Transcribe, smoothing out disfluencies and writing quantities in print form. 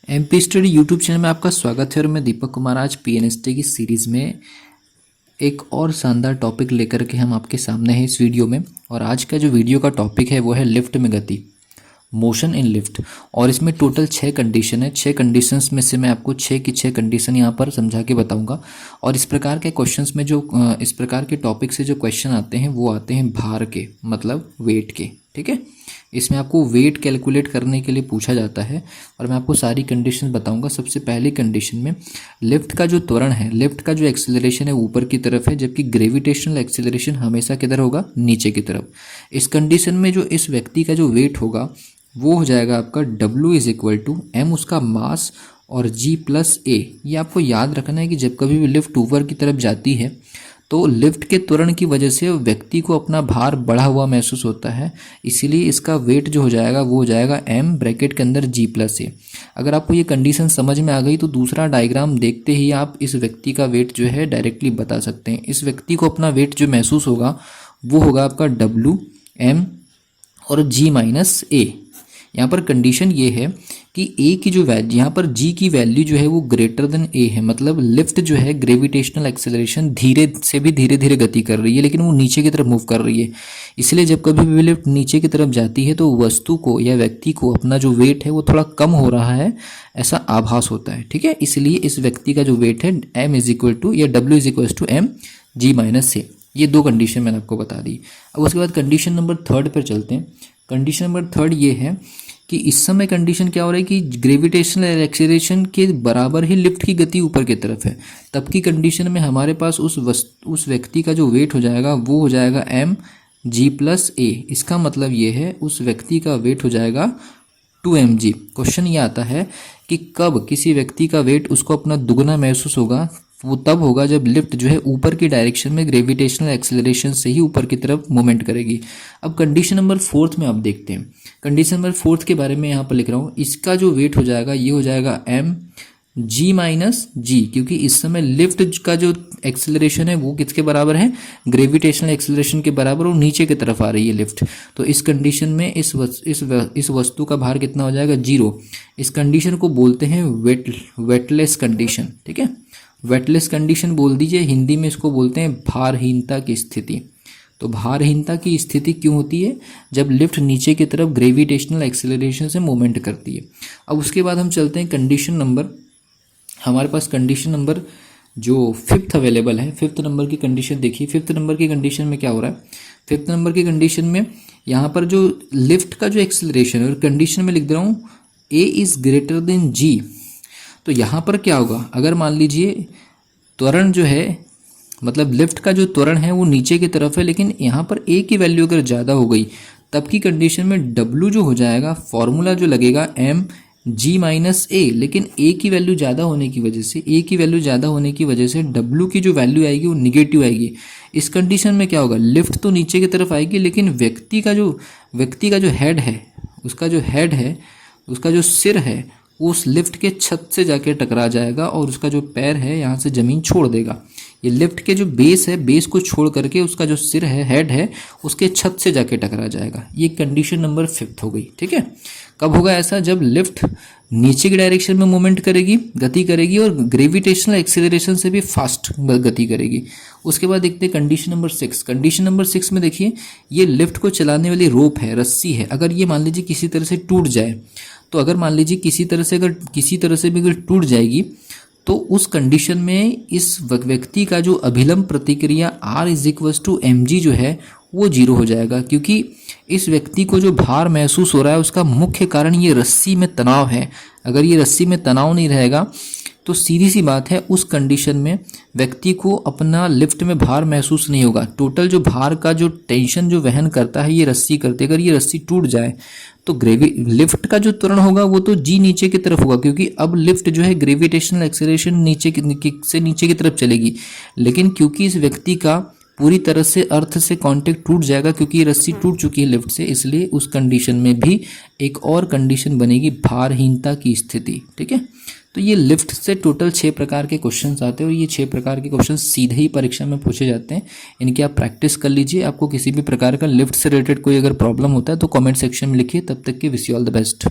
MP study YouTube channel में आपका स्वागत है और मैं दीपक कुमार आज पीएनएसटी की सीरीज़ में एक और शानदार टॉपिक लेकर के हम आपके सामने हैं इस वीडियो में। और आज का जो वीडियो का टॉपिक है वो है लिफ्ट में गति, मोशन इन लिफ्ट। और इसमें टोटल 6 कंडीशन है। 6 कंडीशंस में से मैं आपको 6 की 6 कंडीशन यहाँ पर समझा के बताऊंगा। और इस प्रकार के क्वेश्चंस में जो इस प्रकार के टॉपिक से जो क्वेश्चन आते हैं वो आते हैं भार के, मतलब वेट के। ठीक है, इसमें आपको वेट कैलकुलेट करने के लिए पूछा जाता है और मैं आपको सारी कंडीशन बताऊंगा। सबसे पहली कंडीशन में लिफ्ट का जो त्वरण है, लिफ्ट का जो एक्सेलरेशन है ऊपर की तरफ है, जबकि ग्रेविटेशनल एक्सेलरेशन हमेशा किधर होगा, नीचे की तरफ। इस कंडीशन में जो इस व्यक्ति का जो वेट होगा वो हो जाएगा आपका W = m उसका मास और G + a। ये आपको याद रखना है कि जब कभी भी लिफ्ट ऊपर की तरफ जाती है तो लिफ्ट के त्वरण की वजह से व्यक्ति को अपना भार बढ़ा हुआ महसूस होता है, इसीलिए इसका वेट जो हो जाएगा वो हो जाएगा m ब्रैकेट के अंदर G + a। अगर आपको ये कंडीशन समझ में आ गई तो दूसरा डायग्राम देखते ही आप इस व्यक्ति का वेट जो है डायरेक्टली बता सकते हैं। इस व्यक्ति को अपना वेट जो महसूस होगा वो होगा आपका W, m और G - a। यहाँ पर कंडीशन ये है कि A की जो वैल्यू, यहाँ पर G की वैल्यू जो है वो ग्रेटर देन A है, मतलब लिफ्ट जो है ग्रेविटेशनल एक्सेलरेशन धीरे से भी धीरे धीरे गति कर रही है लेकिन वो नीचे की तरफ मूव कर रही है। इसलिए जब कभी भी लिफ्ट नीचे की तरफ जाती है तो वस्तु को या व्यक्ति को अपना जो वेट है वो थोड़ा कम हो रहा है, ऐसा आभास होता है। ठीक है, इसलिए इस व्यक्ति का जो वेट है m = या W = m G - a। ये दो कंडीशन मैंने आपको बता दी। अब उसके बाद कंडीशन नंबर 3 पर चलते हैं। कंडीशन नंबर 3 ये है कि इस समय कंडीशन क्या हो रहा है कि ग्रेविटेशनल एक्सेलरेशन के बराबर ही लिफ्ट की गति ऊपर की तरफ है। तब की कंडीशन में हमारे पास उस व्यक्ति का जो वेट हो जाएगा वो हो जाएगा m G + a। इसका मतलब ये है उस व्यक्ति का वेट हो जाएगा 2mg। क्वेश्चन ये आता है कि कब किसी व्यक्ति का वेट उसको अपना दुगना महसूस होगा, वो तब होगा जब लिफ्ट जो है ऊपर की डायरेक्शन में ग्रेविटेशनल एक्सेलरेशन से ही ऊपर की तरफ मूवमेंट करेगी। अब कंडीशन नंबर 4 में आप देखते हैं। कंडीशन नंबर 4 के बारे में यहाँ पर लिख रहा हूँ। इसका जो वेट हो जाएगा ये हो जाएगा m G - g, क्योंकि इस समय लिफ्ट का जो एक्सेलरेशन है वो किसके बराबर है, ग्रेविटेशनल एक्सेलरेशन के बराबर, और नीचे की तरफ आ रही है लिफ्ट। तो इस कंडीशन में इस वस्तु का भार कितना हो जाएगा, 0। इस कंडीशन को बोलते हैं वेटलेस कंडीशन। ठीक है, वेटलेस कंडीशन बोल दीजिए, हिंदी में इसको बोलते हैं भारहीनता की स्थिति। तो भारहीनता की स्थिति क्यों होती है, जब लिफ्ट नीचे की तरफ ग्रेविटेशनल एक्सेलरेशन से मूवमेंट करती है। अब उसके बाद हम चलते हैं कंडीशन नंबर, हमारे पास कंडीशन नंबर जो 5th अवेलेबल है। 5th नंबर की कंडीशन देखिए। 5th नंबर की कंडीशन में क्या हो रहा है, 5th नंबर की कंडीशन में यहाँ पर जो लिफ्ट का जो एक्सेलरेशन है, और कंडीशन में लिख दे रहा हूँ A > G। तो यहाँ पर क्या होगा, अगर मान लीजिए त्वरण जो है, मतलब लिफ्ट का जो त्वरण है वो नीचे की तरफ है, लेकिन यहाँ पर A की वैल्यू अगर ज़्यादा हो गई तब की कंडीशन में W जो हो जाएगा, फॉर्मूला जो लगेगा m G - a। लेकिन A की वैल्यू ज़्यादा होने की वजह से W की जो वैल्यू आएगी वो निगेटिव आएगी। इस कंडीशन में क्या होगा, लिफ्ट तो नीचे की तरफ आएगी लेकिन व्यक्ति का जो हेड है, उसका जो सिर है उस लिफ्ट के छत से जाके टकरा जाएगा और उसका जो पैर है यहाँ से ज़मीन छोड़ देगा। ये लिफ्ट के जो बेस है, बेस को छोड़ करके उसका जो सिर है, हेड है, उसके छत से जाके टकरा जाएगा। ये कंडीशन नंबर 5 हो गई। ठीक है, कब होगा ऐसा, जब लिफ्ट नीचे की डायरेक्शन में मूवमेंट करेगी, गति करेगी, और ग्रेविटेशनल एक्सेलरेशन से भी फास्ट गति करेगी। उसके बाद देखते हैं कंडीशन नंबर 6। कंडीशन नंबर 6 में देखिए, ये लिफ्ट को चलाने वाली रोप है, रस्सी है। अगर ये मान लीजिए किसी तरह से टूट जाए, तो अगर मान लीजिए किसी तरह से भी अगर टूट जाएगी तो उस कंडीशन में इस व्यक्ति का जो अभिलंब प्रतिक्रिया R = mg जो है वो 0 हो जाएगा, क्योंकि इस व्यक्ति को जो भार महसूस हो रहा है उसका मुख्य कारण ये रस्सी में तनाव है। अगर ये रस्सी में तनाव नहीं रहेगा तो सीधी सी बात है उस कंडीशन में व्यक्ति को अपना लिफ्ट में भार महसूस नहीं होगा। टोटल जो भार का जो टेंशन जो वहन करता है ये रस्सी करती है। अगर ये रस्सी टूट जाए तो लिफ्ट का जो त्वरण होगा वो तो G नीचे की तरफ होगा, क्योंकि अब लिफ्ट जो है ग्रेविटेशनल एक्सेलरेशन नीचे की तरफ चलेगी। लेकिन क्योंकि इस व्यक्ति का पूरी तरह से अर्थ से कांटेक्ट टूट जाएगा, क्योंकि ये रस्सी टूट चुकी है लिफ्ट से, इसलिए उस कंडीशन में भी एक और कंडीशन बनेगी, भारहीनता की स्थिति। ठीक है, तो ये लिफ्ट से टोटल 6 प्रकार के क्वेश्चंस आते हैं और ये 6 प्रकार के क्वेश्चन सीधे ही परीक्षा में पूछे जाते हैं। इनकी आप प्रैक्टिस कर लीजिए। आपको किसी भी प्रकार का लिफ्ट से रिलेटेड कोई अगर प्रॉब्लम होता है तो कमेंट सेक्शन में लिखिए। तब तक के wish you all the best.